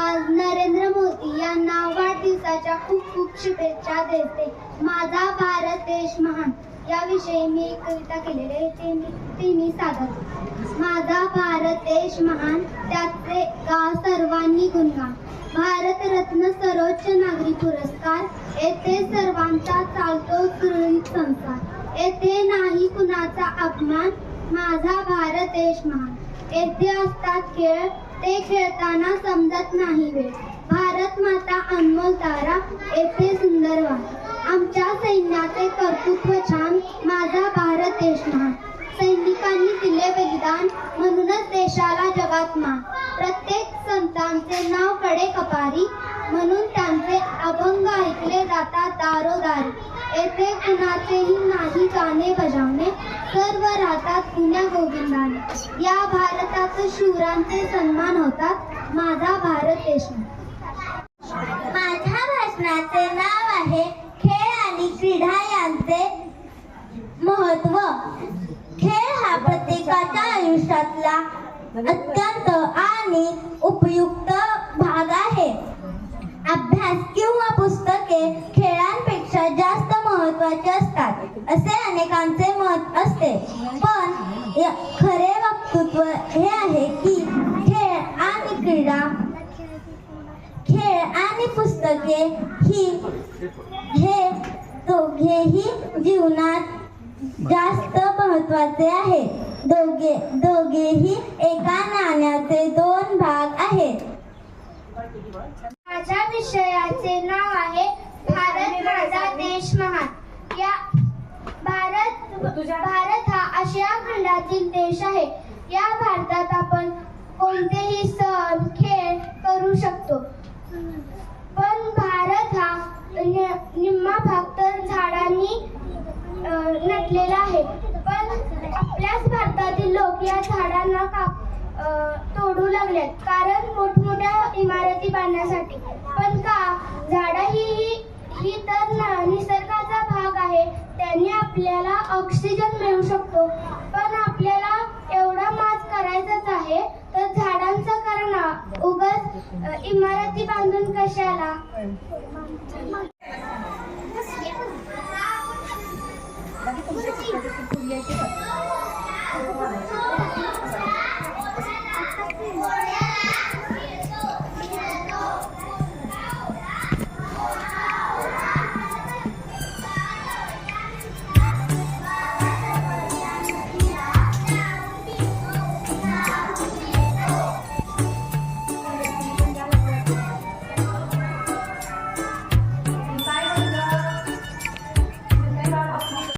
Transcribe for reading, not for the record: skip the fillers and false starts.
आज नरेंद्र मोदी यांना वाढदिवसाच्या खूप खूप शुभेच्छा देते. माझा भारत देश महान याविषयी मी एक कविता केलेली आहे, ती मी सादर करते. माझा भारत देश महान त्याचे गा सर्वांनी गुणगान. भारतरत्न सर्वोच्च नागरी पुरस्कार, येथे सर्वांचा चालतो सुरळीत संसार. येथे नाही कुणाचा अपमान, माझा भारत देश महान. येथे असतात खेळ, ते खेळताना समजत नाही वेळ. भारत माता अनमोल तारा, येथे सुंदर वाण. आमच्या सैन्याचे कर्तृत्व छान, माझा भारत देश महान. सैनिकांनी दिले बलिदान, म्हणूनच देशाला जगात मान. प्रत्येक संतांचे नाव कडे कपारी, म्हणून त्यांचे अभंग ऐकले जातात दारोदारी. येथे कुणाचेही नाही गाणे बजावणे, सर्व राहतात पुण्या गोविंदाने. या भारतात शूरांचे सन्मान होतात, माझा भारत देश महान. माझ्या भाषणाचे नाव आहे खेळ आणि क्रीडा यांचे महत्त्व. खेळ हा प्रत्येकाच्या आयुष्यातला अत्यंत आणि उपयुक्त भाग आहे. अभ्यास किंवा पुस्तके खेळांपेक्षा जास्त महत्त्वाचे असतात असे अनेकांचे मत असते, पण खरे वक्तव्य हे आहे की खेळ आणि पुस्तके हे दोघेही जीवनात जास्त महत्त्वाचे आहे. दोघेही एका नाण्याचे दोन भाग आहेत. माझ्या विषयाचे नाव आहे भारत माझा देश महान. भारत हा आशिया खंडातील देश आहे. या भारतात आपण कोणतेही सण खेळ करू शकतो, पण भारत हा निम्मा भाग तर झाडांनी नटलेला आहे. पण आपल्याच भारतातील लोक या झाडांना तोडू लागलेत, कारण मोठमोठ्या इमारती बांधण्यासाठी. पण का? झाडं ही तर निसर्गाचा भाग आहे, त्यांनी आपल्याला ऑक्सिजन मिळू शकतो. पण आपल्याला एवढा माज करायचाच आहे तर झाडांचं करणं, उगाच इमारती बांधून कशाला.